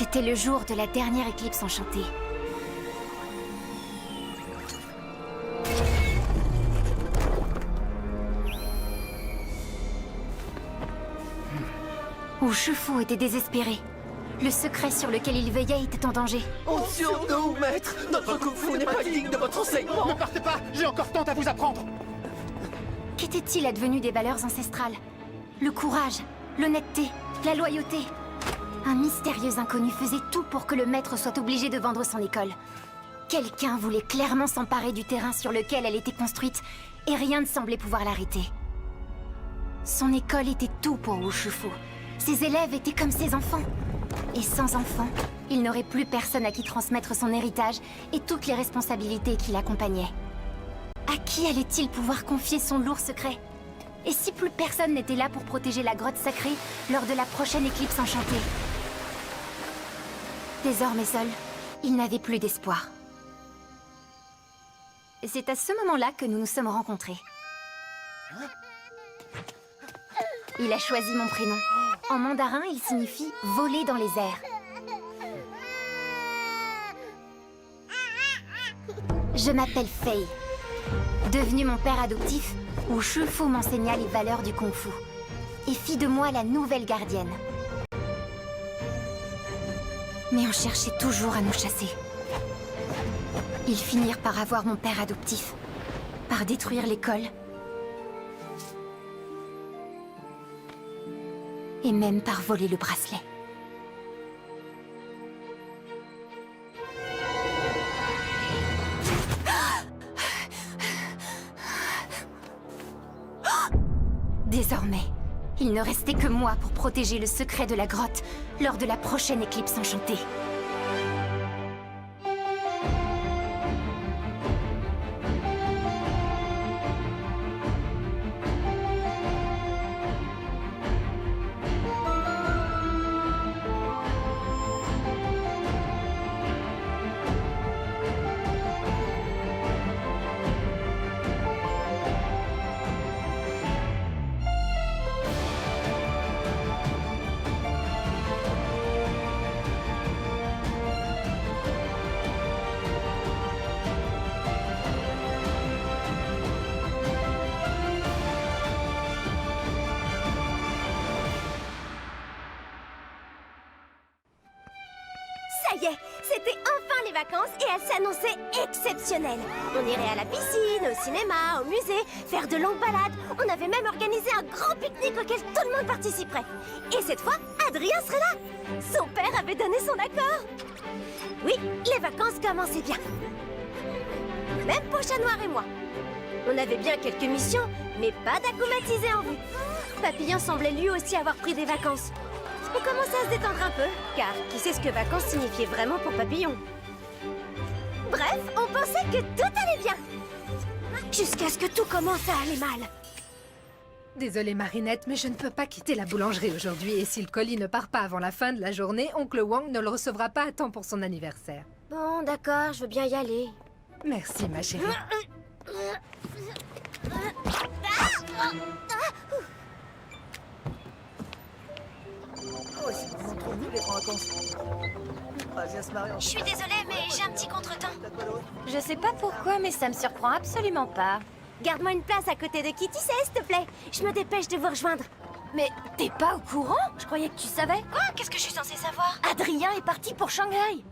C'était le jour de la dernière éclipse enchantée. Wu Shifu était désespéré. Le secret sur lequel il veillait était en danger. Honte sur nous, maître! Notre Kung Fu n'est pas digne de votre enseignement! Ne partez pas! J'ai encore tant à vous apprendre! Qu'était-il advenu des valeurs ancestrales? Le courage, l'honnêteté, la loyauté. Un mystérieux inconnu faisait tout pour que le maître soit obligé de vendre son école. Quelqu'un voulait clairement s'emparer du terrain sur lequel elle était construite, et rien ne semblait pouvoir l'arrêter. Son école était tout pour Wu Shifu. Ses élèves étaient comme ses enfants. Et sans enfants, il n'aurait plus personne à qui transmettre son héritage et toutes les responsabilités qui l'accompagnaient. À qui allait-il pouvoir confier son lourd secret? Et si plus personne n'était là pour protéger la grotte sacrée lors de la prochaine éclipse enchantée? Désormais seul, il n'avait plus d'espoir. Et c'est à ce moment-là que nous nous sommes rencontrés. Il a choisi mon prénom. En mandarin, il signifie « voler dans les airs ». Je m'appelle Fei. Devenu mon père adoptif, Wu Shifu m'enseigna les valeurs du Kung Fu et fit de moi la nouvelle gardienne. Mais on cherchait toujours à nous chasser. Ils finirent par avoir mon père adoptif, par détruire l'école, et même par voler le bracelet. Désormais, il ne restait que moi pour protéger le secret de la grotte lors de la prochaine éclipse enchantée. Ça y est, c'était enfin les vacances et elles s'annonçaient exceptionnelles. On irait à la piscine, au cinéma, au musée, faire de longues balades. On avait même organisé un grand pique-nique auquel tout le monde participerait. Et cette fois, Adrien serait là. Son père avait donné son accord. Oui, les vacances commençaient bien. Même pour Chat Noir et moi. On avait bien quelques missions, mais pas d'acclimatisés en vue. Papillon semblait lui aussi avoir pris des vacances. On commençait à se détendre un peu, car qui sait ce que vacances signifiait vraiment pour Papillon. Bref, on pensait que tout allait bien. Jusqu'à ce que tout commence à aller mal. Désolée Marinette, mais je ne peux pas quitter la boulangerie aujourd'hui. Et si le colis ne part pas avant la fin de la journée, Oncle Wang ne le recevra pas à temps pour son anniversaire. Bon, d'accord, je veux bien y aller. Merci ma chérie. Je suis désolée, mais j'ai un petit contretemps. Je sais pas pourquoi, mais ça me surprend absolument pas. Garde-moi une place à côté de Kitty, s'il te plaît. Je me dépêche de vous rejoindre. Mais t'es pas au courant? Je croyais que tu savais. Quoi? Qu'est-ce que je suis censée savoir? Adrien est parti pour Shanghai.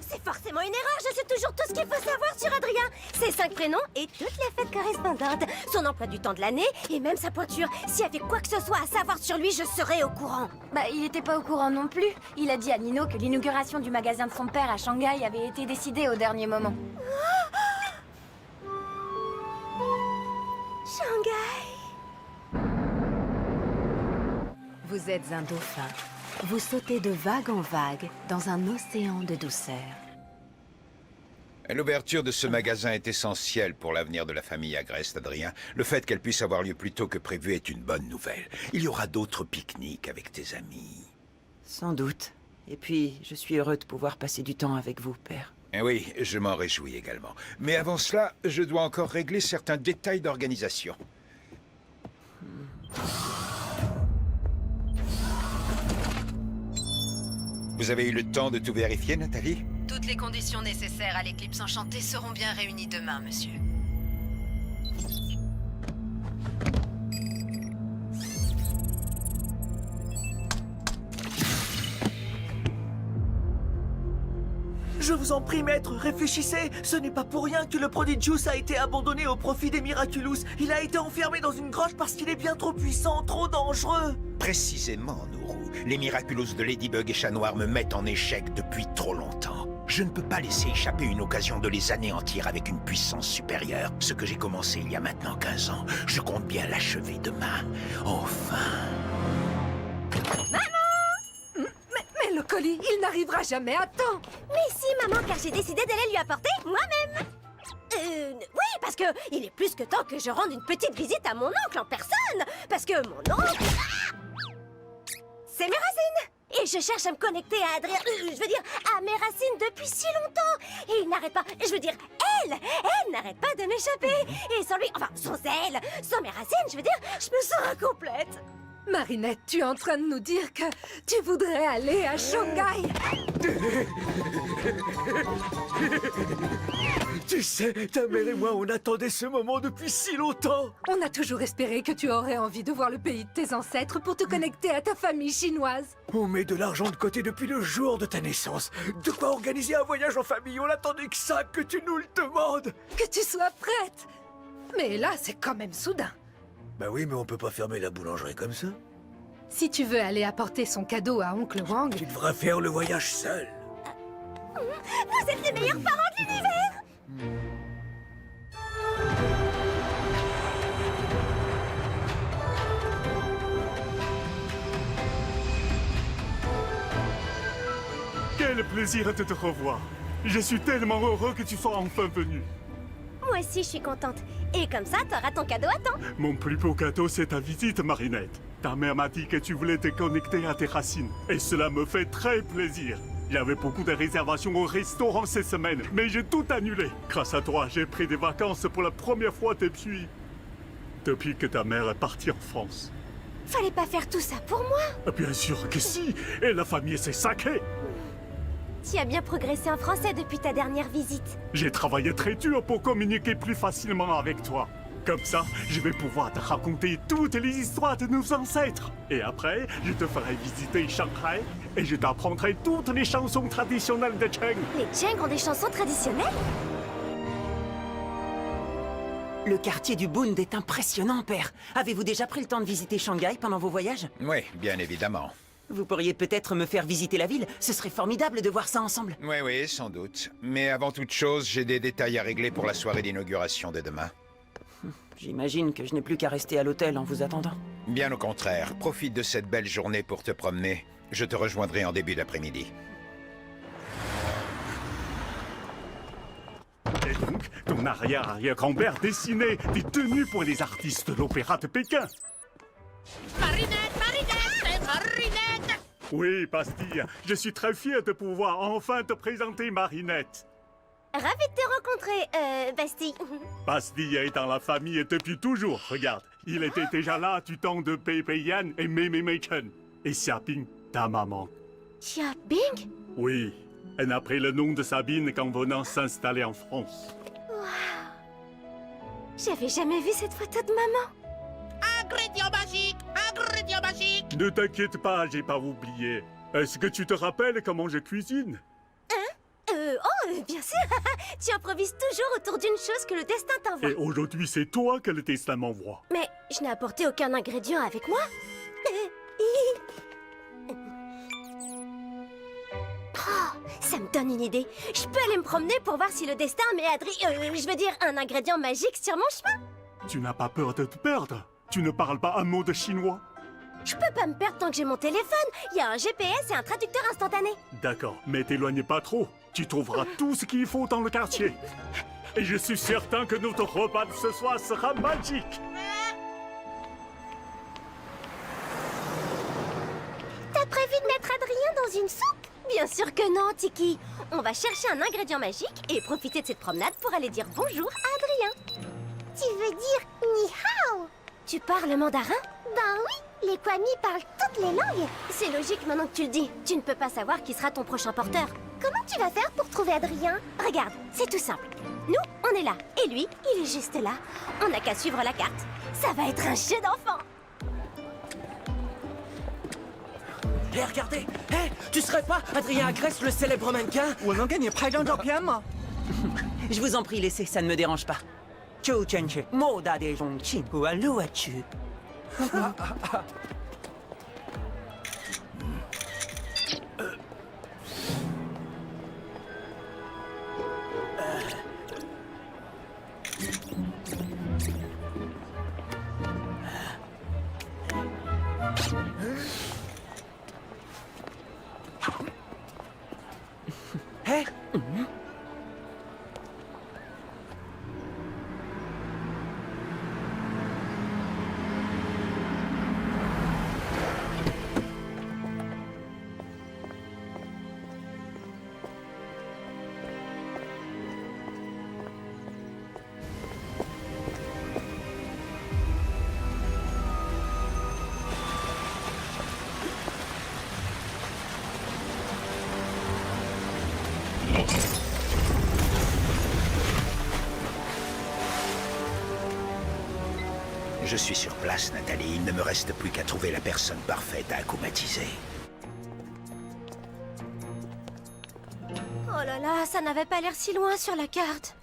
C'est forcément une erreur, je sais toujours tout ce qu'il faut savoir sur Adrien. Ses 5 prénoms et toutes les fêtes correspondantes. Son emploi du temps de l'année et même sa pointure. S'il y avait quoi que ce soit à savoir sur lui, je serais au courant. Bah, il était pas au courant non plus. Il a dit à Nino que l'inauguration du magasin de son père à Shanghai avait été décidée au dernier moment. Shanghai. Vous êtes un dauphin. Vous sautez de vague en vague dans un océan de douceur. L'ouverture de ce magasin est essentielle pour l'avenir de la famille Agreste, Adrien. Le fait qu'elle puisse avoir lieu plus tôt que prévu est une bonne nouvelle. Il y aura d'autres pique-niques avec tes amis. Sans doute. Et puis, je suis heureux de pouvoir passer du temps avec vous, père. Eh oui, je m'en réjouis également. Mais avant cela, je dois encore régler certains détails d'organisation. Vous avez eu le temps de tout vérifier, Nathalie? Toutes les conditions nécessaires à l'éclipse enchantée seront bien réunies demain, monsieur. Je vous en prie, maître, réfléchissez. Ce n'est pas pour rien que le Prodigious a été abandonné au profit des Miraculous. Il a été enfermé dans une grotte parce qu'il est bien trop puissant, trop dangereux. Précisément, Nourou. Les Miraculous de Ladybug et Chat Noir me mettent en échec depuis trop longtemps. Je ne peux pas laisser échapper une occasion de les anéantir avec une puissance supérieure. Ce que j'ai commencé il y a maintenant 15 ans, je compte bien l'achever demain. Enfin. Mais le colis, il n'arrivera jamais à temps. Mais si, maman, car j'ai décidé d'aller lui apporter moi-même. Oui, parce que il est plus que temps que je rende une petite visite à mon oncle en personne. Parce que mon oncle... c'est mes racines. Et je cherche à me connecter à Adrien... je veux dire, à mes racines depuis si longtemps. Et il n'arrête pas... je veux dire, elle n'arrête pas de m'échapper. Et sans lui... enfin, sans elle, sans mes racines, je veux dire, je me sens incomplète. Marinette, tu es en train de nous dire que tu voudrais aller à Shanghai. Tu sais, ta mère et moi, on attendait ce moment depuis si longtemps. On a toujours espéré que tu aurais envie de voir le pays de tes ancêtres pour te connecter à ta famille chinoise. On met de l'argent de côté depuis le jour de ta naissance. De quoi organiser un voyage en famille, on attendait que ça, que tu nous le demandes. Que tu sois prête. Mais là, c'est quand même soudain. Bah oui, mais on peut pas fermer la boulangerie comme ça. Si tu veux aller apporter son cadeau à Oncle Wang... Tu devras faire le voyage seul. Vous êtes les meilleurs parents de l'univers. Quel plaisir de te revoir. Je suis tellement heureux que tu sois enfin venu. Moi aussi, je suis contente. Et comme ça, t'auras ton cadeau à temps. Mon plus beau cadeau, c'est ta visite, Marinette. Ta mère m'a dit que tu voulais te connecter à tes racines. Et cela me fait très plaisir. J'avais beaucoup de réservations au restaurant ces semaines, mais j'ai tout annulé. Grâce à toi, j'ai pris des vacances pour la première fois depuis que ta mère est partie en France. Fallait pas faire tout ça pour moi. Bien sûr que si. Et la famille, c'est sacré. Tu as bien progressé en français depuis ta dernière visite. J'ai travaillé très dur pour communiquer plus facilement avec toi. Comme ça, je vais pouvoir te raconter toutes les histoires de nos ancêtres. Et après, je te ferai visiter Shanghai et je t'apprendrai toutes les chansons traditionnelles de Cheng. Les Cheng ont des chansons traditionnelles? Le quartier du Bund est impressionnant, père. Avez-vous déjà pris le temps de visiter Shanghai pendant vos voyages? Oui, bien évidemment. Vous pourriez peut-être me faire visiter la ville. Ce serait formidable de voir ça ensemble. Oui, oui, sans doute. Mais avant toute chose, j'ai des détails à régler pour la soirée d'inauguration de demain. J'imagine que je n'ai plus qu'à rester à l'hôtel en vous attendant. Bien au contraire, profite de cette belle journée pour te promener. Je te rejoindrai en début d'après-midi. Et donc, ton arrière-arrière-grand-père dessinait des tenues pour les artistes de l'opéra de Pékin. Marinette, Marinette. Oui, Pastille, je suis très fier de pouvoir enfin te présenter Marinette. Ravi de te rencontrer, Bastille. Pastille est dans la famille depuis toujours, regarde. Il était déjà là du temps de Pei Pei Yan et Mei Mei Mei Chen. Et Xiaoping, ta maman. Xiaoping? Oui, elle a pris le nom de Sabine quand venant s'installer en France. J'avais jamais vu cette photo de maman. Ingrédient magique, ingrédient magique. Ne t'inquiète pas, j'ai pas oublié. Est-ce que tu te rappelles comment je cuisine? Bien sûr. Tu improvises toujours autour d'une chose que le destin t'envoie. Et aujourd'hui, c'est toi que le destin m'envoie. Mais je n'ai apporté aucun ingrédient avec moi. Oh, ça me donne une idée. Je peux aller me promener pour voir si le destin met je veux dire un ingrédient magique sur mon chemin. Tu n'as pas peur de te perdre? Tu ne parles pas un mot de chinois? Je peux pas me perdre tant que j'ai mon téléphone. Il y a un GPS et un traducteur instantané. D'accord, mais t'éloigne pas trop. Tu trouveras tout ce qu'il faut dans le quartier. Et je suis certain que notre repas de ce soir sera magique. T'as prévu de mettre Adrien dans une soupe? Bien sûr que non, Tiki. On va chercher un ingrédient magique et profiter de cette promenade pour aller dire bonjour à Adrien. Tu veux dire ni hao? Tu parles mandarin? Ben oui, les Kwami parlent toutes toutes les langues. C'est logique maintenant que tu le dis. Tu ne peux pas savoir qui sera ton prochain porteur. Comment tu vas faire pour trouver Adrien? Regarde, c'est tout simple. Nous, on est là. Et lui, il est juste là. On n'a qu'à suivre la carte. Ça va être un jeu d'enfant. Hé, regardez! Hé, tu serais pas Adrien Agreste, le célèbre mannequin? Je vous en prie, laissez, ça ne me dérange pas. Hé! Je suis sur place, Nathalie. Il ne me reste plus qu'à trouver la personne parfaite à acclimatiser. Oh là là, ça n'avait pas l'air si loin sur la carte.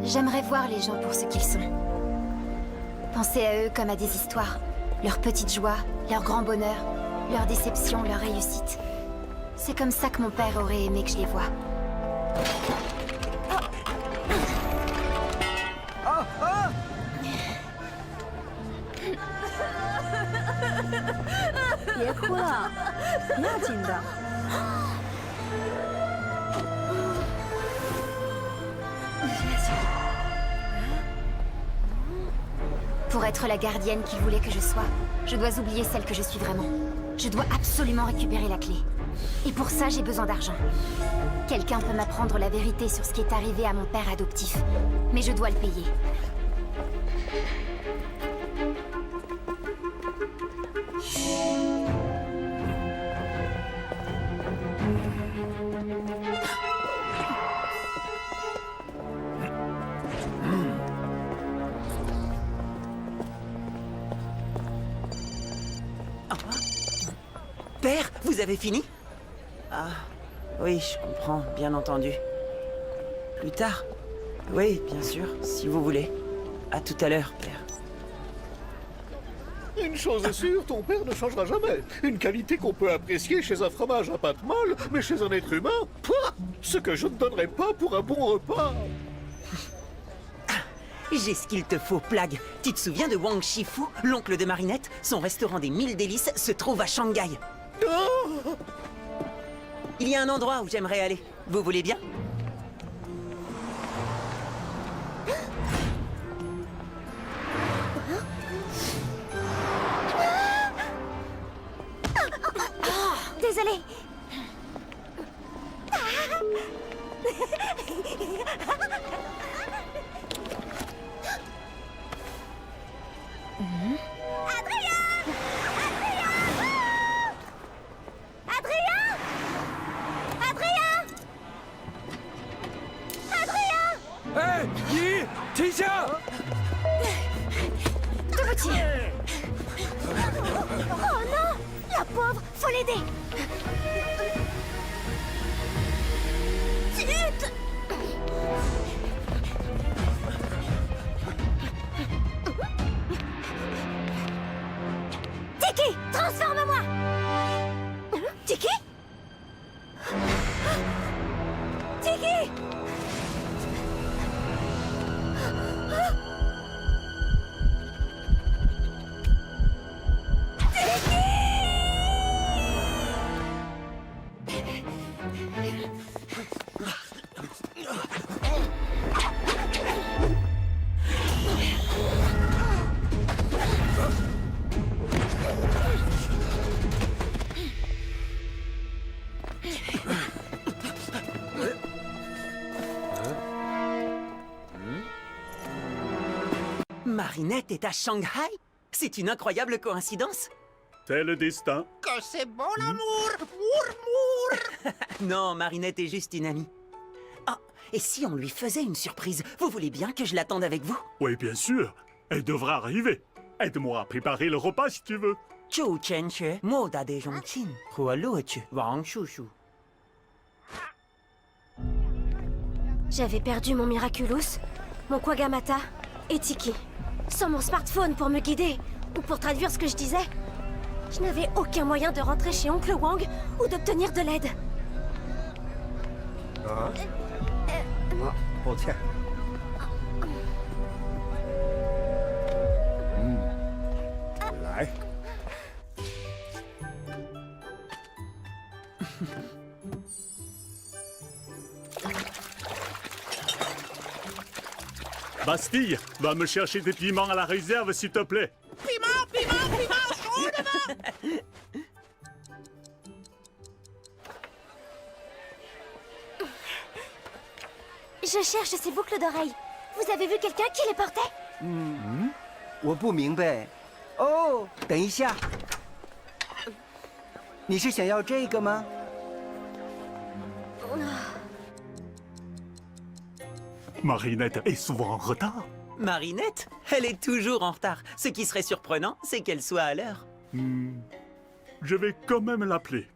J'aimerais voir les gens pour ce qu'ils sont. Penser à eux comme à des histoires. Leurs petites joies, leurs grands bonheurs, leurs déceptions, leurs réussites. C'est comme ça que mon père aurait aimé que je les voie. Pour être la gardienne qu'il voulait que je sois, je dois oublier celle que je suis vraiment. Je dois absolument récupérer la clé. Et pour ça, j'ai besoin d'argent. Quelqu'un peut m'apprendre la vérité sur ce qui est arrivé à mon père adoptif. Mais je dois le payer. Père, vous avez fini? Ah, oui, je comprends, bien entendu. Plus tard? Oui, bien sûr, si vous voulez. À tout à l'heure, Père. Une chose est sûre, ton père ne changera jamais. Une qualité qu'on peut apprécier chez un fromage à pâte molle, mais chez un être humain, pouah, ce que je ne donnerais pas pour un bon repas. J'ai ce qu'il te faut, Plague. Tu te souviens de Wang Shifu, l'oncle de Marinette? Son restaurant des 1000 délices se trouve à Shanghai. Oh! Il y a un endroit où j'aimerais aller. Vous voulez bien? Désolée. Oh non! La pauvre! Faut l'aider! Zut! Tiki! Transforme-moi! Tiki? Tiki! Marinette est à Shanghai? C'est une incroyable coïncidence. C'est le destin. Que c'est bon l'amour. Mour. Non, Marinette est juste une amie. Ah, et si on lui faisait une surprise? Vous voulez bien que je l'attende avec vous? Oui, bien sûr. Elle devra arriver. Aide-moi à préparer le repas si tu veux. Zhou Chen-che, mo da de zhongqin, hua luochu, wang shushu. J'avais perdu mon Miraculous, mon Kwagamata et Tiki. Sans mon smartphone pour me guider ou pour traduire ce que je disais, je n'avais aucun moyen de rentrer chez Oncle Wang ou d'obtenir de l'aide. 抱歉。来。Bastille, va me chercher des piments à la réserve, s'il te plaît. Piment, chaud devant. Je cherche ces boucles d'oreilles. Vous avez vu quelqu'un qui les portait? 我不明白。哦，等一下，你是想要这个吗？ Marinette est souvent en retard. Marinette? Elle est toujours en retard. Ce qui serait surprenant, c'est qu'elle soit à l'heure. Je vais quand même l'appeler.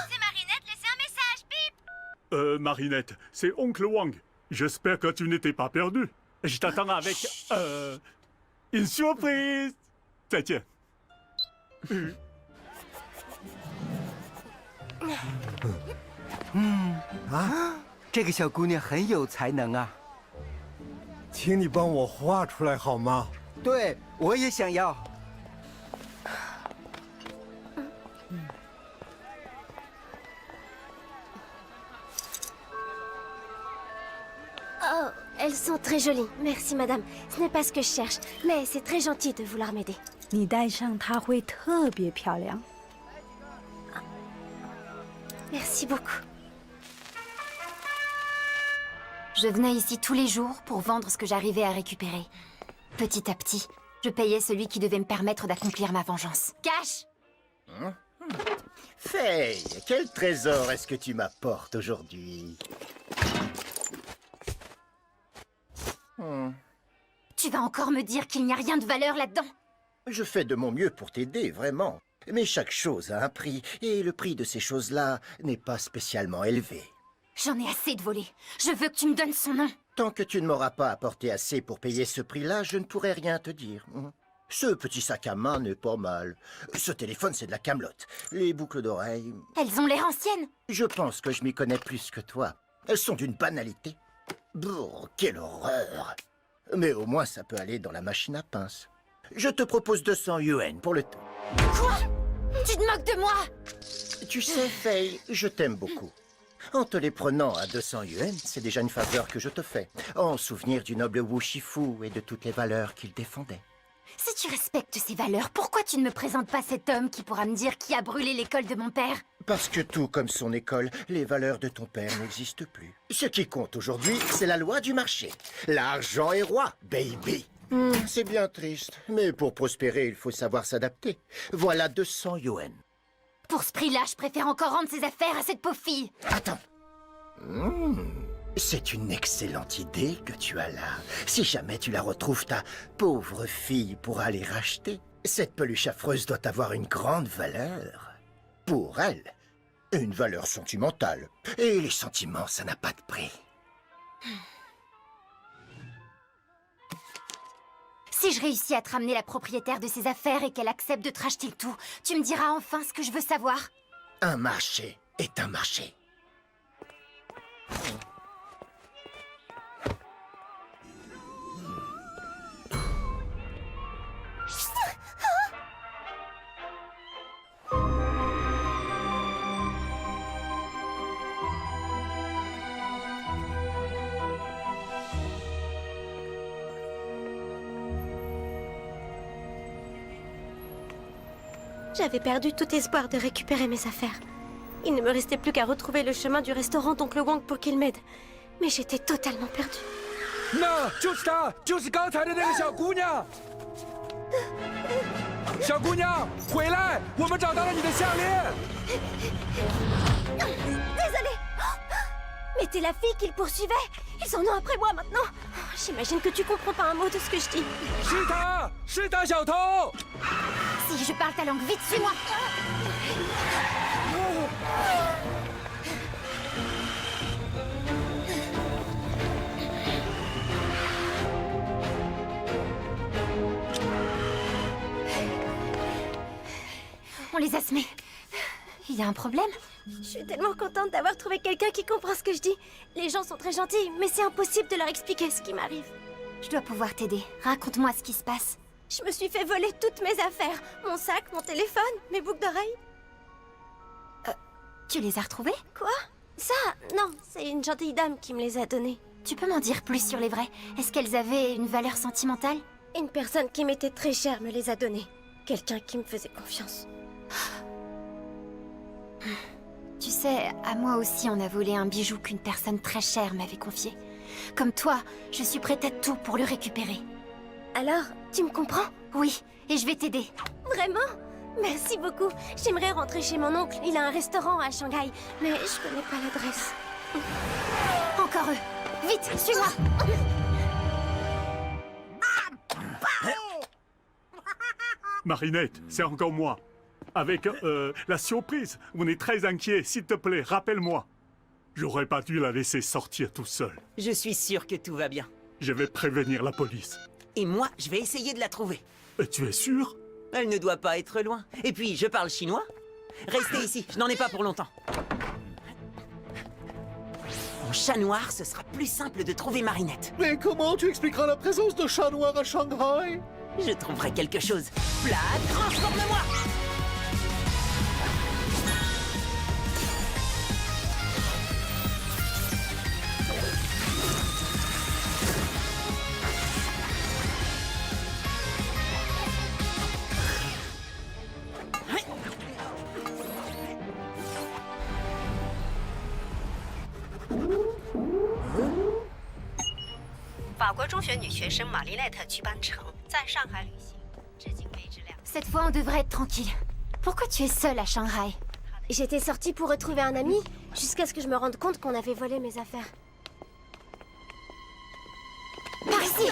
C'est Marinette, laissez un message, bip! Marinette, c'est Oncle Wang. J'espère que tu n'étais pas perdu. Je t'attends avec, une surprise. Tiens. 这个小姑娘很有才能啊。请你帮我画出来好吗？对，我也想要。 Oh, elles sont très jolies. Merci, madame. Ce n'est pas ce que je cherche, mais c'est très gentil de vouloir m'aider. 你戴上它会特别漂亮。 Merci beaucoup. Je venais ici tous les jours pour vendre ce que j'arrivais à récupérer. Petit à petit, je payais celui qui devait me permettre d'accomplir ma vengeance. Cash! Faye, quel trésor est-ce que tu m'apportes aujourd'hui? Tu vas encore me dire qu'il n'y a rien de valeur là-dedans? Je fais de mon mieux pour t'aider, vraiment. Mais chaque chose a un prix, et le prix de ces choses-là n'est pas spécialement élevé. J'en ai assez de voler. Je veux que tu me donnes son nom. Tant que tu ne m'auras pas apporté assez pour payer ce prix-là, je ne pourrai rien te dire. Ce petit sac à main n'est pas mal. Ce téléphone, c'est de la camelote. Les boucles d'oreilles... Elles ont l'air anciennes. Je pense que je m'y connais plus que toi. Elles sont d'une banalité. Brrr, quelle horreur! Mais au moins, ça peut aller dans la machine à pince. Je te propose 200 yuan pour le temps. Quoi? Tu te moques de moi? Tu sais, Faye, je t'aime beaucoup. En te les prenant à 200 yuan, c'est déjà une faveur que je te fais, en souvenir du noble Wu Shifu et de toutes les valeurs qu'il défendait. Si tu respectes ces valeurs, pourquoi tu ne me présentes pas cet homme qui pourra me dire qui a brûlé l'école de mon père? Parce que tout comme son école, les valeurs de ton père n'existent plus. Ce qui compte aujourd'hui, c'est la loi du marché. L'argent est roi, baby. C'est bien triste, mais pour prospérer, il faut savoir s'adapter. Voilà 200 yuan. Pour ce prix-là, je préfère encore rendre ses affaires à cette pauvre fille. Attends. C'est une excellente idée que tu as là. Si jamais tu la retrouves, ta pauvre fille pourra les racheter. Cette peluche affreuse doit avoir une grande valeur. Pour elle, une valeur sentimentale. Et les sentiments, ça n'a pas de prix. Si je réussis à te ramener la propriétaire de ses affaires et qu'elle accepte de te racheter le tout, tu me diras enfin ce que je veux savoir. Un marché est un marché. J'avais perdu tout espoir de récupérer mes affaires. Il ne me restait plus qu'à retrouver le chemin du restaurant d'Oncle Wang pour qu'il m'aide. Mais j'étais totalement perdue. 那就是她，就是刚才的那个小姑娘。小姑娘，回来！我们找到了你的项链。 Désolée. Mais t'es la fille qu'ils poursuivaient. Ils en ont après moi maintenant. J'imagine que tu comprends pas un mot de ce que je dis. 是她，是她，小偷！ Si je parle ta langue, vite, suis-moi! On les a semés. Il y a un problème? Je suis tellement contente d'avoir trouvé quelqu'un qui comprend ce que je dis. Les gens sont très gentils, mais c'est impossible de leur expliquer ce qui m'arrive. Je dois pouvoir t'aider. Raconte-moi ce qui se passe. Je me suis fait voler toutes mes affaires. Mon sac, mon téléphone, mes boucles d'oreilles. Tu les as retrouvés? Quoi? Ça? Non, c'est une gentille dame qui me les a donnés. Tu peux m'en dire plus sur les vrais? Est-ce qu'elles avaient une valeur sentimentale? Une personne qui m'était très chère me les a donnés. Quelqu'un qui me faisait confiance. Tu sais, à moi aussi on a volé un bijou qu'une personne très chère m'avait confié. Comme toi, je suis prête à tout pour le récupérer. Alors, tu me comprends? Oui, et je vais t'aider. Vraiment? Merci beaucoup. J'aimerais rentrer chez mon oncle. Il a un restaurant à Shanghai, mais je connais pas l'adresse. Encore eux. Vite, suis-moi. Marinette, c'est encore moi. Avec la surprise, on est très inquiet. S'il te plaît, rappelle-moi. J'aurais pas dû la laisser sortir tout seul. Je suis sûr que tout va bien. Je vais prévenir la police. Et moi, je vais essayer de la trouver. Et tu es sûr? Elle ne doit pas être loin. Et puis, je parle chinois. Restez ici, je n'en ai pas pour longtemps. En chat noir, ce sera plus simple de trouver Marinette. Mais comment tu expliqueras la présence de chats noirs à Shanghai? Je trouverai quelque chose. Plat, transforme-moi! Cette fois, on devrait être tranquille. Pourquoi tu es seule à Shanghai? J'étais sortie pour retrouver un ami, jusqu'à ce que je me rende compte qu'on avait volé mes affaires. Par ici!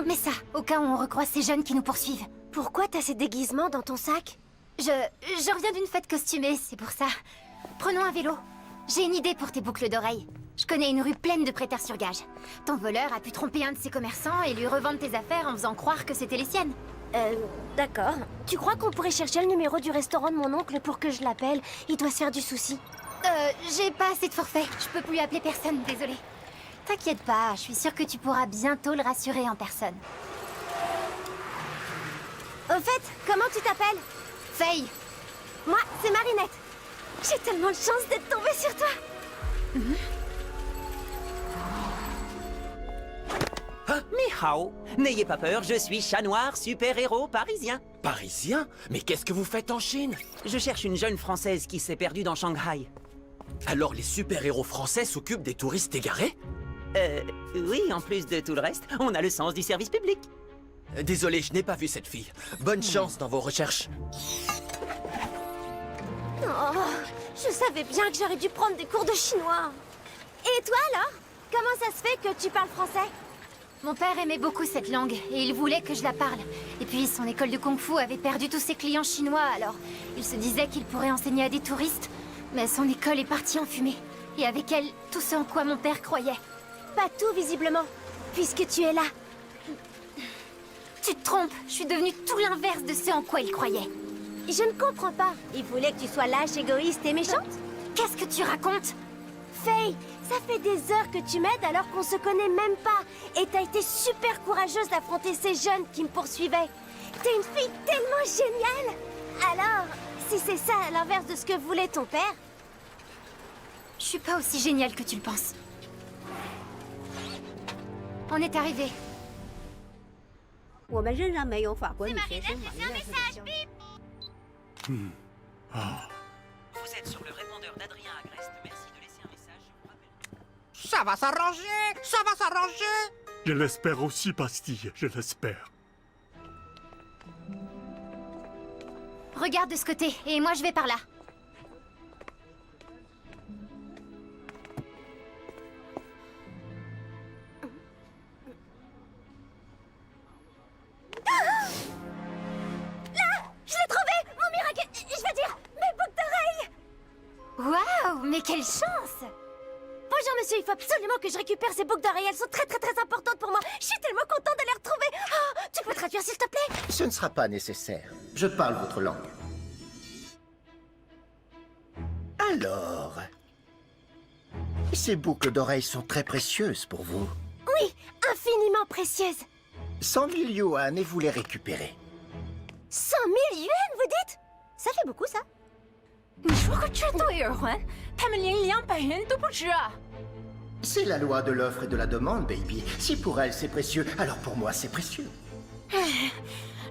Mais ça, au cas où on recroise ces jeunes qui nous poursuivent. Pourquoi t'as ces déguisements dans ton sac? Je reviens d'une fête costumée, c'est pour ça. Prenons un vélo. J'ai une idée pour tes boucles d'oreilles. Je connais une rue pleine de prêteurs sur gage. Ton voleur a pu tromper un de ses commerçants et lui revendre tes affaires en faisant croire que c'était les siennes. D'accord. Tu crois qu'on pourrait chercher le numéro du restaurant de mon oncle pour que je l'appelle? Il doit se faire du souci. J'ai pas assez de forfait. Je peux plus appeler personne, désolée. T'inquiète pas, je suis sûre que tu pourras bientôt le rassurer en personne. Au fait, comment tu t'appelles? Faye. Moi, c'est Marinette. J'ai tellement de chance d'être tombée sur toi. Ah, ni hao. N'ayez pas peur, je suis chat noir, super-héros parisien. Parisien? Mais qu'est-ce que vous faites en Chine? Je cherche une jeune Française qui s'est perdue dans Shanghai. Alors les super-héros français s'occupent des touristes égarés? Oui, en plus de tout le reste, on a le sens du service public. Désolé, je n'ai pas vu cette fille. Bonne chance dans vos recherches. Oh, je savais bien que j'aurais dû prendre des cours de chinois. Et toi alors? Comment ça se fait que tu parles français? Mon père aimait beaucoup cette langue et il voulait que je la parle. Et puis son école de kung-fu avait perdu tous ses clients chinois, alors il se disait qu'il pourrait enseigner à des touristes. Mais son école est partie en fumée. Et avec elle, tout ce en quoi mon père croyait. Pas tout visiblement, puisque tu es là. Tu te trompes, je suis devenue tout l'inverse de ce en quoi il croyait. Je ne comprends pas. Il voulait que tu sois lâche, égoïste et méchante? Qu'est-ce que tu racontes? Faye, ça fait des heures que tu m'aides alors qu'on se connaît même pas. Et t'as été super courageuse d'affronter ces jeunes qui me poursuivaient. T'es une fille tellement géniale. Alors, si c'est ça à l'inverse de ce que voulait ton père... Je suis pas aussi géniale que tu le penses. On est arrivé. 我们仍然没有法国女学生玛丽奈特的消息。 Vous êtes sur le répondeur d'Adrien Agreste. Merci de laisser un message. Je vous rappelle. Ça va s'arranger, ça va s'arranger. Je l'espère aussi, Pastille, je l'espère. Regarde de ce côté, et moi je vais par là. Je l'ai trouvé! Mon miracle... Je veux dire, mes boucles d'oreilles! Waouh, mais quelle chance! Bonjour monsieur, il faut absolument que je récupère ces boucles d'oreilles. Elles sont très importantes pour moi. Je suis tellement contente de les retrouver. Oh, tu peux traduire s'il te plaît? Ce ne sera pas nécessaire. Je parle votre langue. Alors... Ces boucles d'oreilles sont très précieuses pour vous. Oui, infiniment précieuses. 100 000 yuan et vous les récupérez. 100 000 yuan, vous dites? Ça fait beaucoup, ça. 你说个这都有人还，他们连200元都不值啊！ C'est la loi de l'offre et de la demande, baby. Si pour elle c'est précieux, alors pour moi c'est précieux.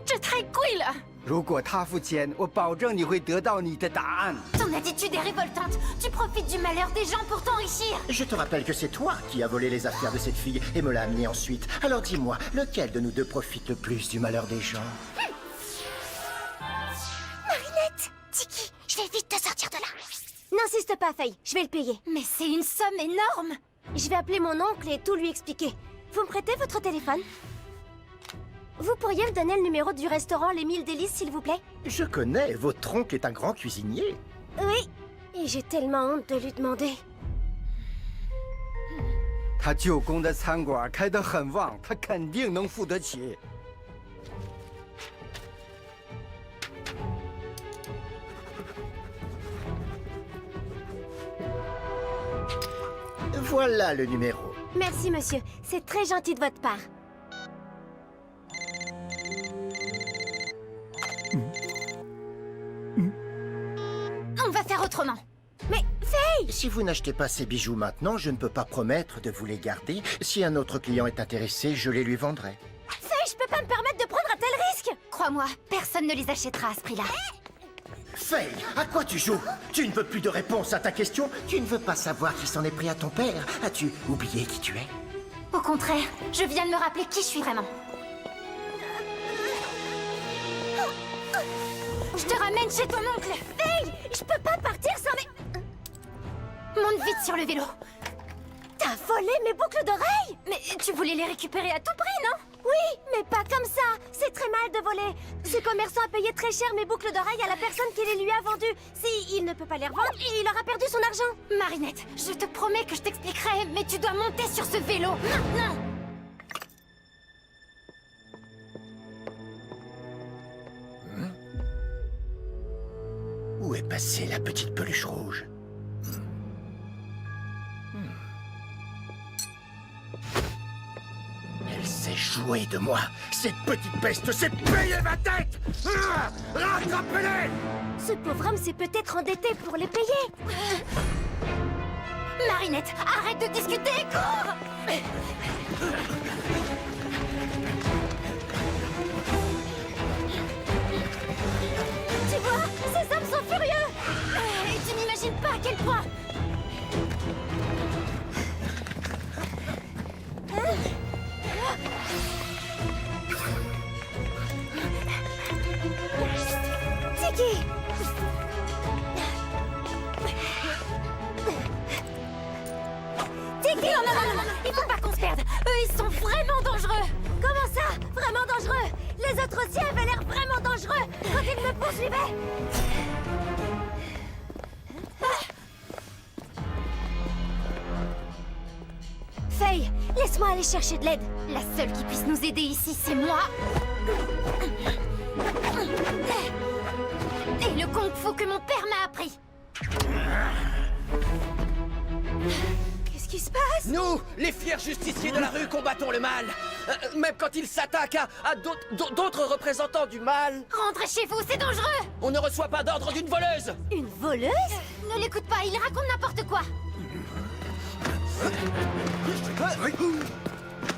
这太贵了。 如果他付钱，我保证你会得到你的答案。 Ton attitude est révoltante. Tu profites du malheur des gens pour t'enrichir. Je te rappelle que c'est toi qui as volé les affaires de cette fille et me l'as amenée ensuite. Alors dis-moi, lequel de nous deux profite le plus du malheur des gens? Marinette! Tiki, je vais vite te sortir de là. N'insiste pas, Faye. Je vais le payer. Mais c'est une somme énorme. Je vais appeler mon oncle et tout lui expliquer. Vous me prêtez votre téléphone? Vous pourriez me donner le numéro du restaurant Les 1000 Délices, s'il vous plaît? Je connais, votre oncle est un grand cuisinier. Oui, et j'ai tellement honte de lui demander. 他舅公的餐馆开得很旺，他肯定能付得起。 Voilà le numéro. Merci, monsieur. C'est très gentil de votre part. On va faire autrement. Mais, Faye! Si vous n'achetez pas ces bijoux maintenant, je ne peux pas promettre de vous les garder. Si un autre client est intéressé, je les lui vendrai. Faye, je peux pas me permettre de prendre un tel risque! Crois-moi, personne ne les achètera à ce prix-là. Faye, à quoi tu joues? Tu ne veux plus de réponse à ta question? Tu ne veux pas savoir qui s'en est pris à ton père? As-tu oublié qui tu es? Au contraire, je viens de me rappeler qui je suis vraiment. Je te ramène chez ton oncle. Faye, je peux pas partir sans mes... Monte vite sur le vélo. T'as volé mes boucles d'oreilles? Mais tu voulais les récupérer à tout prix, non? Oui, mais pas comme ça. C'est très mal de voler. Ce commerçant a payé très cher mes boucles d'oreilles à la personne qui les lui a vendues. Si il ne peut pas les revendre, il aura perdu son argent. Marinette, je te promets que je t'expliquerai, mais tu dois monter sur ce vélo, maintenant! Où est passée la petite peluche rouge? Elle s'est jouée de moi. Cette petite peste s'est payée ma tête. Rattrapez-les! Ce pauvre homme s'est peut-être endetté pour les payer. Marinette, arrête de discuter, cours! Tu vois, ces hommes sont furieux. Et tu n'imagines pas à quel point. Tiki! Tiki! Non, il faut pas qu'on se perde. Eux, ils sont vraiment dangereux. Comment ça? Vraiment dangereux? Les autres aussi avaient l'air vraiment dangereux quand ils me poursuivaient. Faye, laisse-moi aller chercher de l'aide. La seule qui puisse nous aider ici, c'est moi. Et le kung-fu que mon père m'a appris. Qu'est-ce qui se passe? Nous, les fiers justiciers de la rue, combattons le mal. Même quand il s'attaque à d'autres représentants du mal. Rentrez chez vous, c'est dangereux. On ne reçoit pas d'ordre d'une voleuse. Une voleuse? Ne l'écoute pas, il raconte n'importe quoi.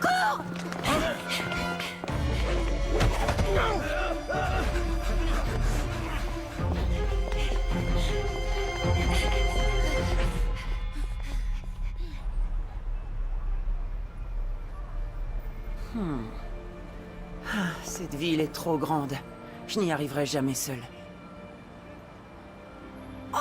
Cours! Cette ville est trop grande. Je n'y arriverai jamais seul. Oh!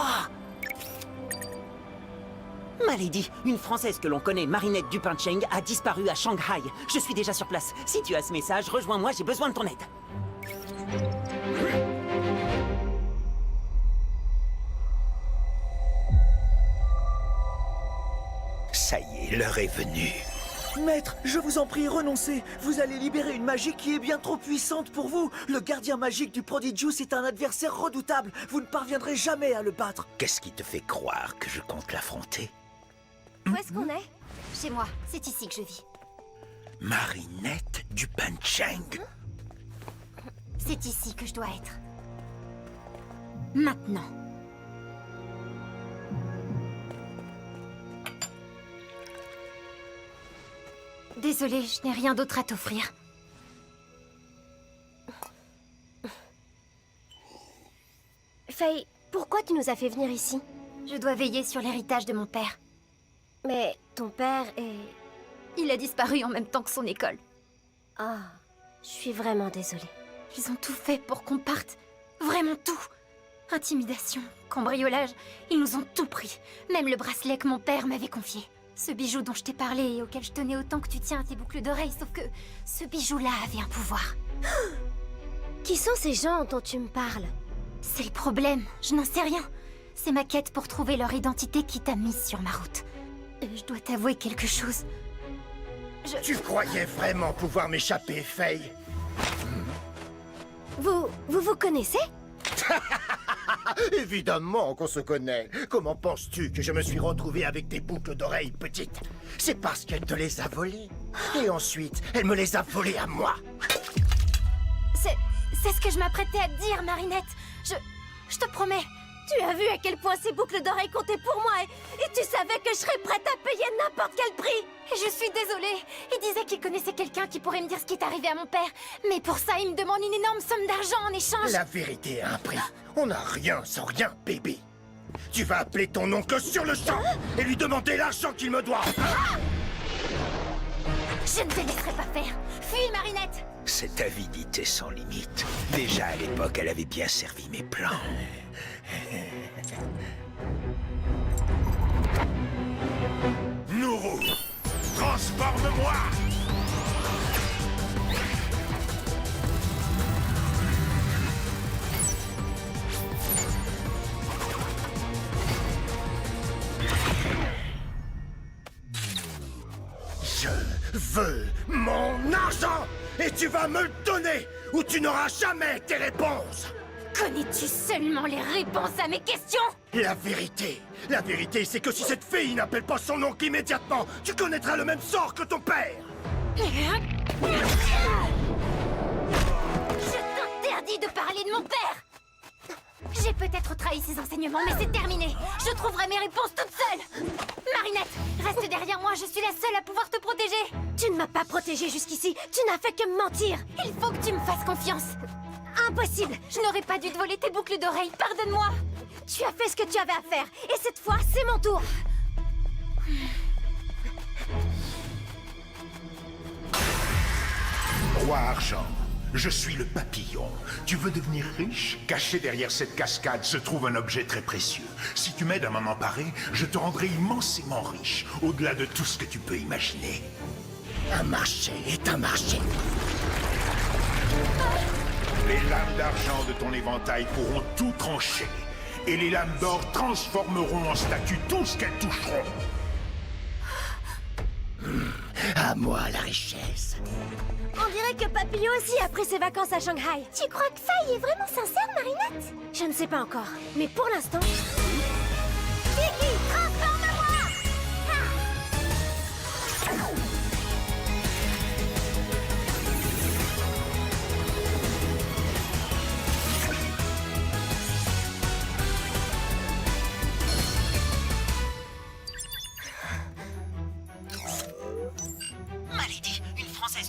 Malady, une Française que l'on connaît, Marinette Dupin-Cheng, a disparu à Shanghai. Je suis déjà sur place. Si tu as ce message, rejoins-moi, j'ai besoin de ton aide. Ça y est, l'heure est venue. Maître, je vous en prie, renoncez. Vous allez libérer une magie qui est bien trop puissante pour vous. Le gardien magique du Prodigious est un adversaire redoutable. Vous ne parviendrez jamais à le battre. Qu'est-ce qui te fait croire que je compte l'affronter? Où est-ce qu'on est? Chez moi, c'est ici que je vis. Marinette Dupin-Cheng. C'est ici que je dois être. Maintenant. Désolée, je n'ai rien d'autre à t'offrir. Faye, pourquoi tu nous as fait venir ici? Je dois veiller sur l'héritage de mon père. Mais ton père est... Il a disparu en même temps que son école. Ah, je suis vraiment désolée. Ils ont tout fait pour qu'on parte. Vraiment tout. Intimidation, cambriolage, ils nous ont tout pris. Même le bracelet que mon père m'avait confié. Ce bijou dont je t'ai parlé et auquel je tenais autant que tu tiens à tes boucles d'oreilles, sauf que ce bijou-là avait un pouvoir. Qui sont ces gens dont tu me parles? C'est le problème, je n'en sais rien. C'est ma quête pour trouver leur identité qui t'a mise sur ma route. Je dois t'avouer quelque chose. Tu croyais vraiment pouvoir m'échapper, Faye? Vous connaissez? Évidemment qu'on se connaît. Comment penses-tu que je me suis retrouvé avec tes boucles d'oreilles, petite? C'est parce qu'elle te les a volées. Et ensuite, elle me les a volées à moi. C'est ce que je m'apprêtais à te dire, Marinette. Je te promets. Tu as vu à quel point ces boucles d'oreilles comptaient pour moi et tu savais que je serais prête à payer n'importe quel prix. Et je suis désolée. Il disait qu'il connaissait quelqu'un qui pourrait me dire ce qui est arrivé à mon père. Mais pour ça, il me demande une énorme somme d'argent en échange. La vérité a un prix. On n'a rien sans rien, bébé. Tu vas appeler ton oncle sur le champ et lui demander l'argent qu'il me doit. Je ne te laisserai pas faire. Fuis, Marinette. Cette avidité sans limite. Déjà à l'époque, elle avait bien servi mes plans. Nourou, transforme-moi! Je veux mon argent! Et tu vas me le donner ou tu n'auras jamais tes réponses! Connais-tu seulement les réponses à mes questions? La vérité, c'est que si cette fille n'appelle pas son oncle immédiatement, tu connaîtras le même sort que ton père! Je t'interdis de parler de mon père! J'ai peut-être trahi ses enseignements, mais c'est terminé. Je trouverai mes réponses toute seule. Marinette, reste derrière moi, je suis la seule à pouvoir te protéger. Tu ne m'as pas protégée jusqu'ici, tu n'as fait que me mentir. Il faut que tu me fasses confiance. Impossible. Je n'aurais pas dû te voler tes boucles d'oreilles, pardonne-moi. Tu as fait ce que tu avais à faire, et cette fois, c'est mon tour. Roi Argent, je suis le papillon. Tu veux devenir riche? Caché derrière cette cascade se trouve un objet très précieux. Si tu m'aides à m'en emparer, je te rendrai immensément riche, au-delà de tout ce que tu peux imaginer. Un marché est un marché. Les lames d'argent de ton éventail pourront tout trancher. Et les lames d'or transformeront en statue tout ce qu'elles toucheront. À moi la richesse. On dirait que Papillon aussi a pris ses vacances à Shanghai. Tu crois que Faye est vraiment sincère, Marinette? Je ne sais pas encore, mais pour l'instant... Kiki, transforme-moi!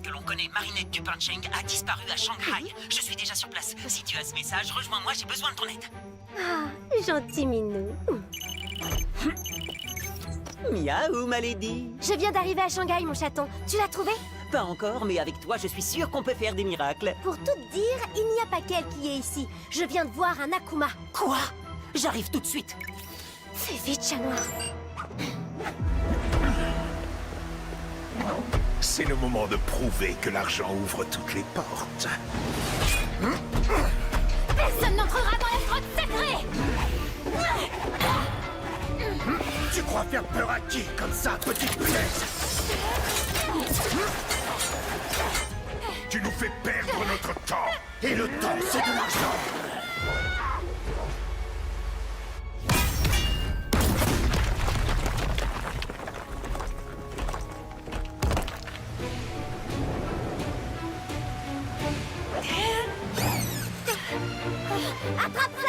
que l'on connaît, Marinette Dupancheng, a disparu à Shanghai. Je suis déjà sur place. Si tu as ce message, rejoins-moi, j'ai besoin de ton aide. Ah, gentil minou. Miaou, ma lady. Je viens d'arriver à Shanghai, mon chaton. Tu l'as trouvé? Pas encore, mais avec toi, je suis sûr qu'on peut faire des miracles. Pour tout dire, il n'y a pas qu'elle qui est ici. Je viens de voir un Akuma. Quoi? J'arrive tout de suite. Fais vite, chat noir. C'est le moment de prouver que l'argent ouvre toutes les portes. Personne n'entrera dans la grotte sacrée! Tu crois faire peur à qui comme ça, petite punaise? Tu nous fais perdre notre temps. Et le temps, c'est de l'argent. Attrape ça!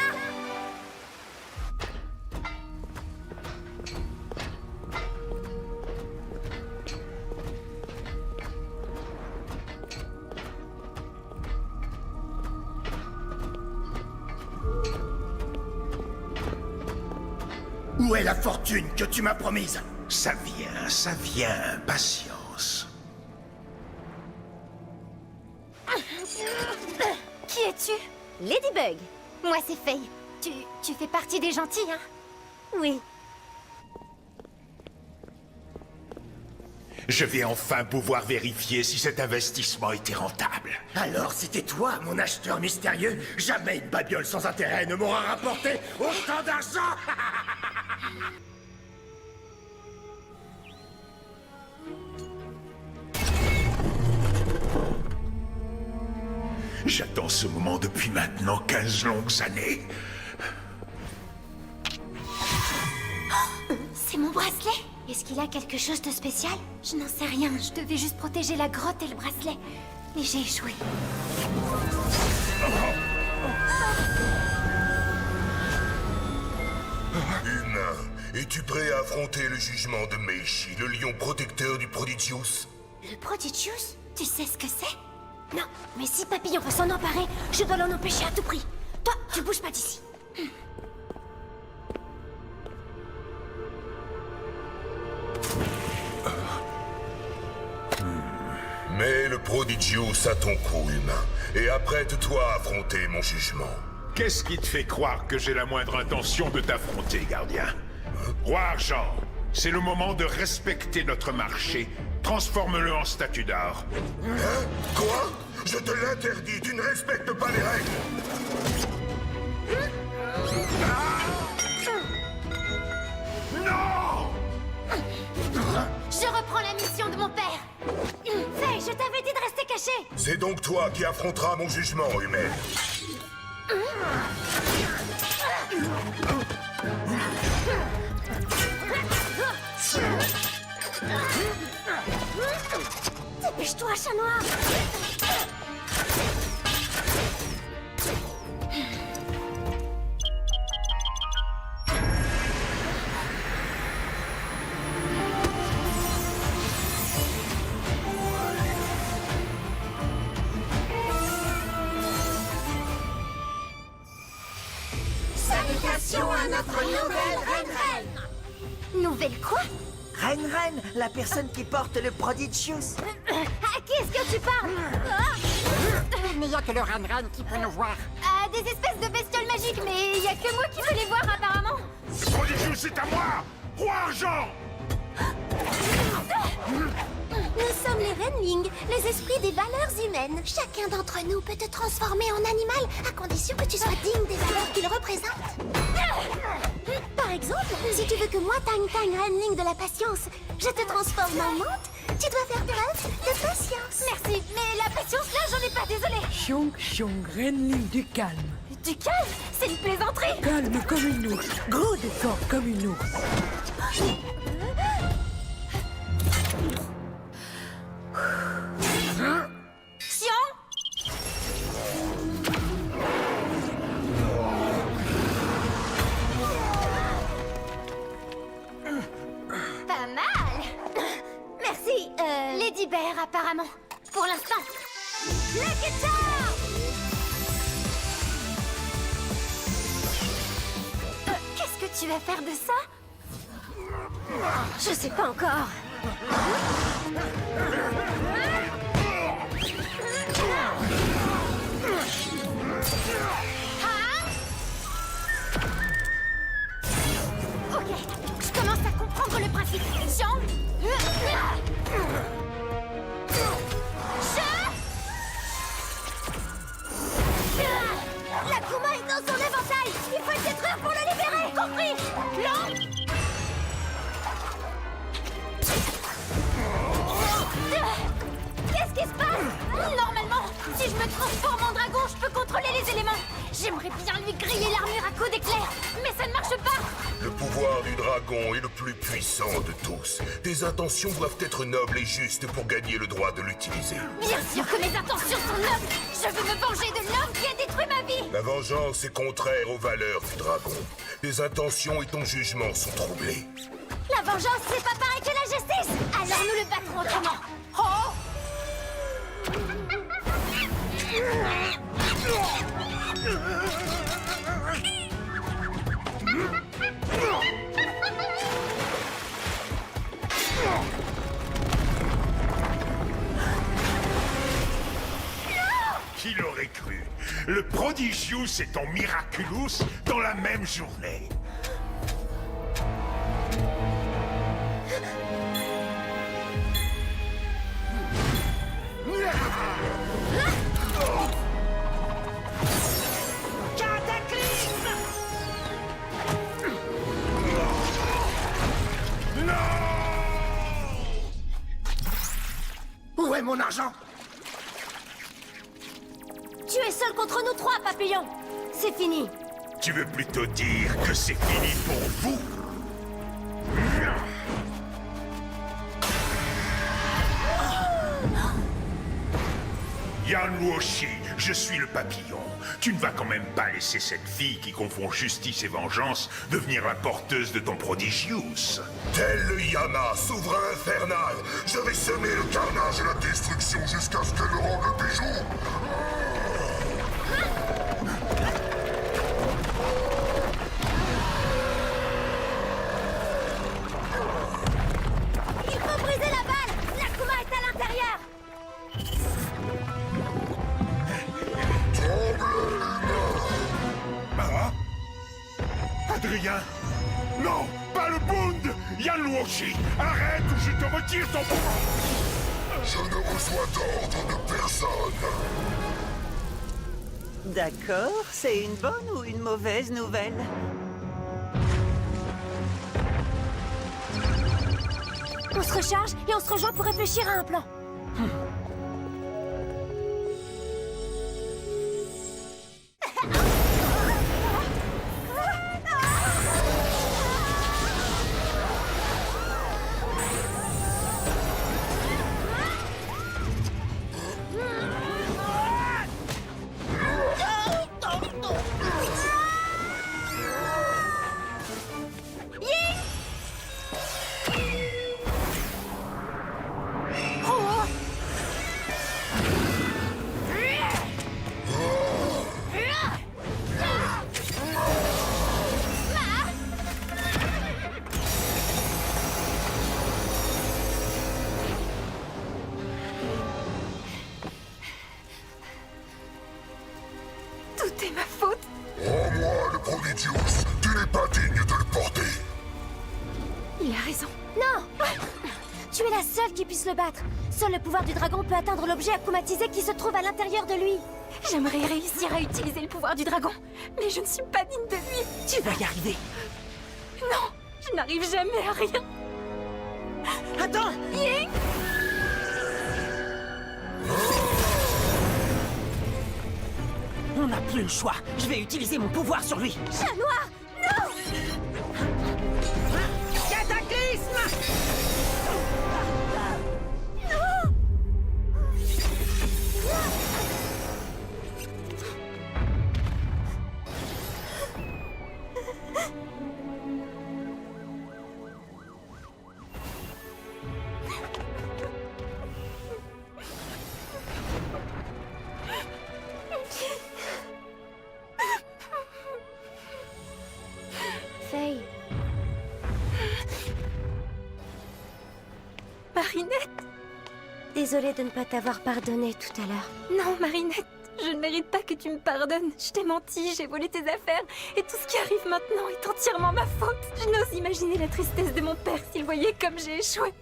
Où est la fortune que tu m'as promise? Ça vient, patience. Qui es-tu? Ladybug. Moi, c'est Faye. Tu fais partie des gentils, hein? Oui. Je vais enfin pouvoir vérifier si cet investissement était rentable. Alors c'était toi, mon acheteur mystérieux? Jamais une babiole sans intérêt ne m'aura rapporté autant d'argent. J'attends ce moment depuis maintenant 15 longues années. C'est mon bracelet. Est-ce qu'il a quelque chose de spécial? Je n'en sais rien. Je devais juste protéger la grotte et le bracelet. Et j'ai échoué. Humain, es-tu prêt à affronter le jugement de Meishi, le lion protecteur du Prodigious? Le Prodigious? Tu sais ce que c'est? Non, mais si Papillon veut s'en emparer, je dois l'en empêcher à tout prix. Toi, tu bouges pas d'ici. Mais le Prodigious a ton coup, humain, et apprête-toi à affronter mon jugement. Qu'est-ce qui te fait croire que j'ai la moindre intention de t'affronter, gardien? Roi Argent, c'est le moment de respecter notre marché. Transforme-le en statue d'art. Hein? Quoi? Je te l'interdis, tu ne respectes pas les règles. Non! Je reprends la mission de mon père. Faye, je t'avais dit de rester caché. C'est donc toi qui affronteras mon jugement, humaine. Dépêche-toi, chat noir. Salutations à notre nouvelle reine. Nouvelle quoi? Reine, la personne qui porte le Prodigious. À qui est-ce que tu parles? Il n'y a que le Ren qui peut nous voir. Ah, des espèces de bestioles magiques, mais il y a que moi qui peux les voir apparemment. Prodigious, c'est à moi! Roi Argent! Nous sommes les Renling, les esprits des valeurs humaines. Chacun d'entre nous peut te transformer en animal, à condition que tu sois digne des valeurs qu'il représente. Par exemple, si tu veux que moi, Tang Renling de la patience, je te transforme en menthe, tu dois faire preuve de patience. Merci, mais la patience là, j'en ai pas, désolée. Xiong Renling du calme. Du calme? C'est une plaisanterie. Calme comme une ours, gros et fort comme une ours. Pas mal. Merci, Lady Bear, apparemment. pour l'instant. Lucky Charm! Qu'est-ce que tu vas faire de ça? Je sais pas encore. Ok, je commence à comprendre le principe. Jean. L'Akuma est dans son éventail. Il faut le détruire pour le libérer. Compris? Lan. Qu'est-ce qui se passe? Normalement, si je me transforme en dragon, je peux contrôler les éléments. J'aimerais bien lui griller l'armure à coups d'éclair, mais ça ne marche pas. Le pouvoir du dragon est le plus puissant de tous. Tes intentions doivent être nobles et justes pour gagner le droit de l'utiliser. Bien sûr que mes intentions sont nobles. Je veux me venger de l'homme qui a détruit ma vie. La vengeance est contraire aux valeurs du dragon. Tes intentions et ton jugement sont troublés. La vengeance, c'est pas pareil que la justice. Alors nous le battrons autrement. Oh! Qui l'aurait cru? Le Prodigious et ton Miraculous dans la même journée. Cataclysme! Où est mon argent? Tu es seul contre nous trois, Papillon. C'est fini. Tu veux plutôt dire que c'est fini pour vous? Yan Luoshi, je suis le papillon. Tu ne vas quand même pas laisser cette fille qui confond justice et vengeance devenir la porteuse de ton Prodigious. Tel le Yama, souverain infernal, je vais semer le carnage et la destruction jusqu'à ce qu'elle rende le bijou. Il faut briser la balle. L'Akuma est à l'intérieur. Ah? Adrien? Non, pas le Bund! Yan Luoshi, arrête ou je te retire ton pouvoir! Je ne reçois d'ordre de personne. D'accord, c'est une bonne ou une mauvaise nouvelle? On se recharge et on se rejoint pour réfléchir à un plan. Tout est ma faute. Rends-moi le Prodigious. Tu n'es pas digne de le porter. Il a raison. Non. Tu es la seule qui puisse le battre. Seul le pouvoir du dragon peut atteindre l'objet akumatisé qui se trouve à l'intérieur de lui. J'aimerais réussir à utiliser le pouvoir du dragon, mais je ne suis pas digne de lui. Tu vas y arriver. Non, je n'arrive jamais à rien. Attends! Ying! On n'a plus le choix. Je vais utiliser mon pouvoir sur lui. Chat noir, non! Cataclysme! Non! Marinette! Désolée de ne pas t'avoir pardonné tout à l'heure. Non, Marinette, je ne mérite pas que tu me pardonnes. Je t'ai menti, j'ai volé tes affaires, et tout ce qui arrive maintenant est entièrement ma faute. Je n'ose imaginer la tristesse de mon père s'il voyait comme j'ai échoué.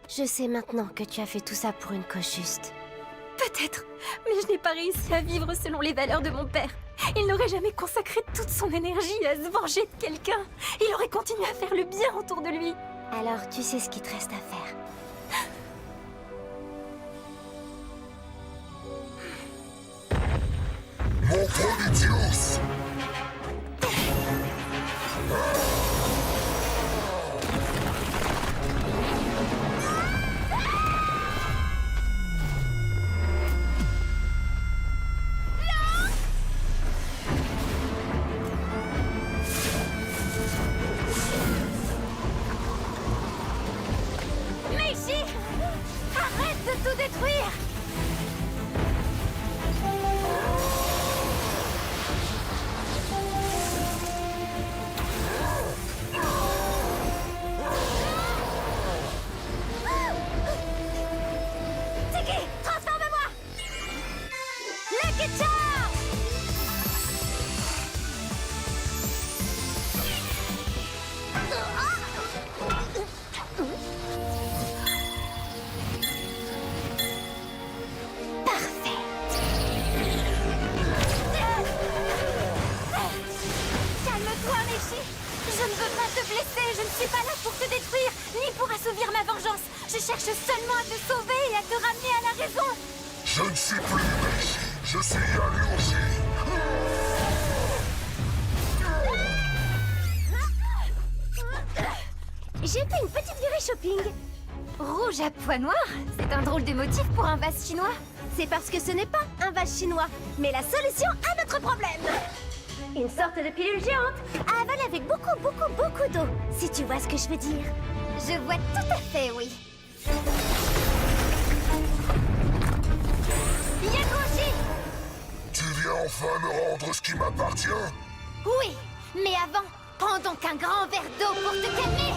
Je sais maintenant que tu as fait tout ça pour une cause juste. Peut-être, mais je n'ai pas réussi à vivre selon les valeurs de mon père. Il n'aurait jamais consacré toute son énergie à se venger de quelqu'un. Il aurait continué à faire le bien autour de lui. Alors tu sais ce qu'il te reste à faire. Mon Prodigius! Meiji! Arrête de tout détruire! Tiki, transforme-moi! Lucky Charm! Parfait! Calme-toi, Meiji! Je ne veux pas te blesser, je ne suis pas là pour te détruire, ni pour assouvir ma vengeance. Je cherche seulement à te sauver et à te ramener à la raison. Je ne suis plus Meiji, je suis Yaluji. J'ai fait une petite virée shopping. Rouge à pois noirs? C'est un drôle de motif pour un vase chinois. C'est parce que ce n'est pas un vase chinois, mais la solution à notre problème. Une sorte de pilule géante à avaler avec beaucoup d'eau, si tu vois ce que je veux dire. Je vois tout à fait, oui. Yakushi! Tu viens enfin me rendre ce qui m'appartient? Oui, mais avant, prends donc un grand verre d'eau pour te calmer.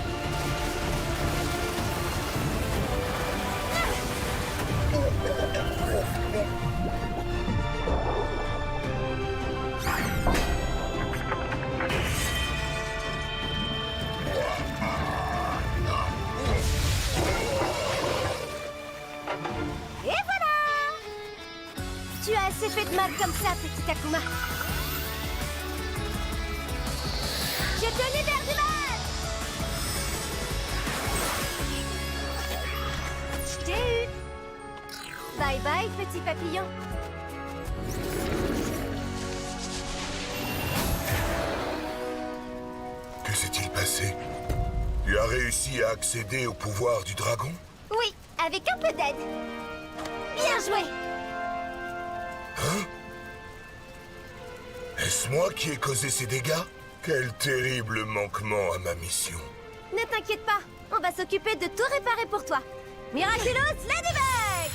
Et voilà! Tu as assez fait de mal comme ça, petit Akuma. Je te libère du mal! Je t'ai eu! Bye bye, petit papillon. Que s'est-il passé? Tu as réussi à accéder au pouvoir du dragon? Oui, avec un peu d'aide. Bien joué! Hein? Est-ce moi qui ai causé ces dégâts? Quel terrible manquement à ma mission. Ne t'inquiète pas, on va s'occuper de tout réparer pour toi. Miraculous Ladybug!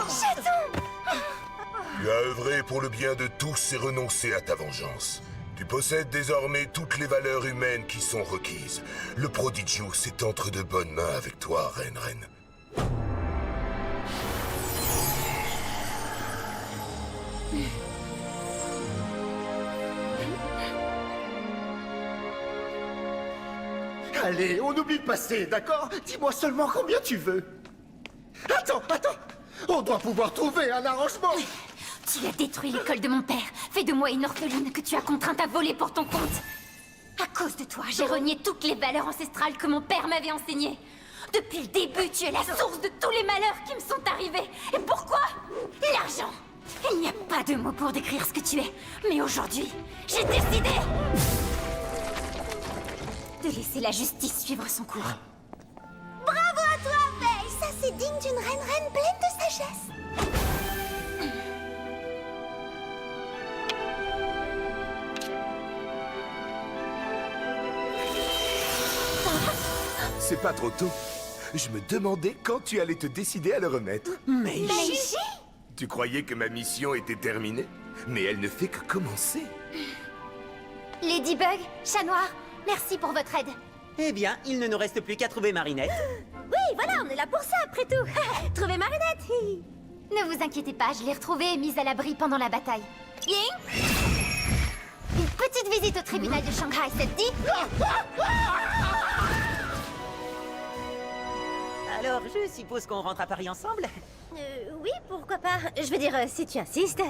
Chaton! Tu as œuvré pour le bien de tous et renoncé à ta vengeance. Tu possèdes désormais toutes les valeurs humaines qui sont requises. Le Prodigius est entre de bonnes mains avec toi, Ren. Allez, on oublie le passé, d'accord? Dis-moi seulement combien tu veux. Attends! On doit pouvoir trouver un arrangement. Tu as détruit l'école de mon père, fait de moi une orpheline que tu as contrainte à voler pour ton compte. À cause de toi, j'ai renié toutes les valeurs ancestrales que mon père m'avait enseignées. Depuis le début, tu es la source de tous les malheurs qui me sont arrivés. Et pourquoi? L'argent. Il n'y a pas de mots pour décrire ce que tu es. Mais aujourd'hui, j'ai décidé de laisser la justice suivre son cours. Bravo à toi, Faye! Ça, c'est digne d'une reine pleine de sagesse. C'est pas trop tôt. Je me demandais quand tu allais te décider à le remettre. Meiji? Tu croyais que ma mission était terminée? mais elle ne fait que commencer. Ladybug, Chat Noir, merci pour votre aide. Eh bien, il ne nous reste plus qu'à trouver Marinette. Oui, voilà, on est là pour ça, après tout. Trouver Marinette. Ne vous inquiétez pas, je l'ai retrouvée et mise à l'abri pendant la bataille. Ying, une petite visite au tribunal de Shanghai, ça te dit? Alors, je suppose qu'on rentre à Paris ensemble? Oui, pourquoi pas. Je veux dire, si tu insistes.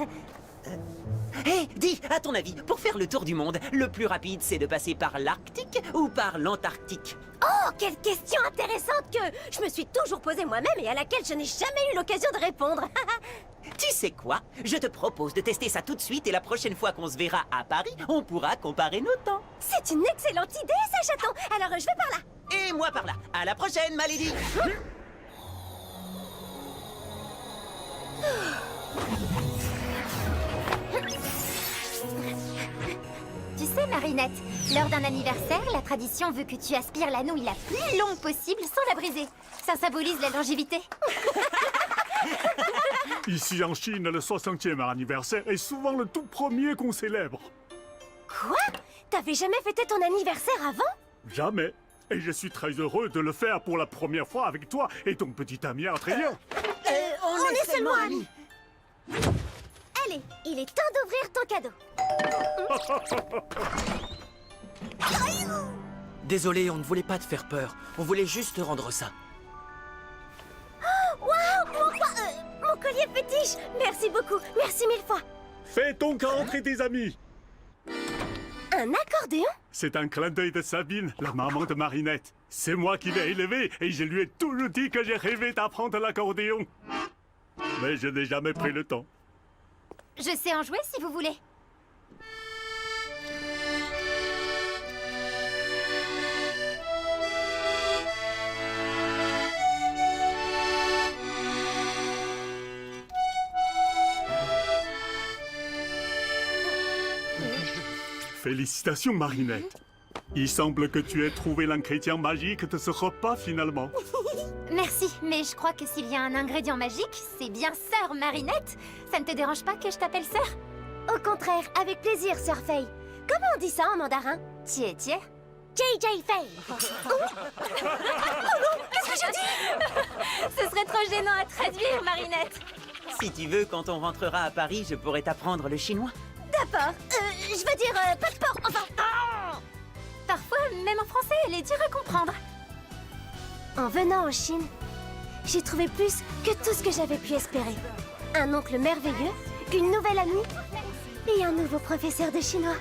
Hé, dis, à ton avis, pour faire le tour du monde, le plus rapide, c'est de passer par l'Arctique ou par l'Antarctique? Oh, quelle question intéressante que je me suis toujours posée moi-même et à laquelle je n'ai jamais eu l'occasion de répondre. Tu sais quoi? Je te propose de tester ça tout de suite et la prochaine fois qu'on se verra à Paris, on pourra comparer nos temps. C'est une excellente idée, ça, chaton. Alors, je vais par là. Et moi par là. À la prochaine, ma lady. Tu sais, Marinette, lors d'un anniversaire, la tradition veut que tu aspires la nouille la plus longue possible sans la briser. Ça symbolise la longévité. Ici en Chine, le 60e anniversaire est souvent le tout premier qu'on célèbre. Quoi? T'avais jamais fêté ton anniversaire avant? Jamais. Et je suis très heureux de le faire pour la première fois avec toi et ton petit ami Adrien. On est seulement amis. Allez, il est temps d'ouvrir ton cadeau. Désolé, on ne voulait pas te faire peur. On voulait juste te rendre ça. Waouh, mon collier fétiche. Merci beaucoup, merci mille fois. Fais ton cas rentrer tes amis. Un accordéon? C'est un clin d'œil de Sabine, la maman de Marinette. C'est moi qui l'ai élevée et je lui ai toujours dit que j'ai rêvé d'apprendre l'accordéon. Mais je n'ai jamais pris le temps. Je sais en jouer si vous voulez. Félicitations, Marinette. Il semble que tu aies trouvé l'ingrédient magique de ce repas, finalement. Merci, mais je crois que s'il y a un ingrédient magique, c'est bien Sœur Marinette. Ça ne te dérange pas que je t'appelle Sœur? Au contraire, avec plaisir, Sœur Fei. Comment on dit ça en mandarin? Tiens. JJ Fei. Oh non, qu'est-ce que j'ai dit? Ce serait trop gênant à traduire, Marinette. Si tu veux, quand on rentrera à Paris, je pourrais t'apprendre le chinois. D'accord. Je veux dire, passeport, enfin... Parfois, même en français, elle est dure à comprendre. En venant en Chine, j'ai trouvé plus que tout ce que j'avais pu espérer. Un oncle merveilleux, une nouvelle amie et un nouveau professeur de chinois.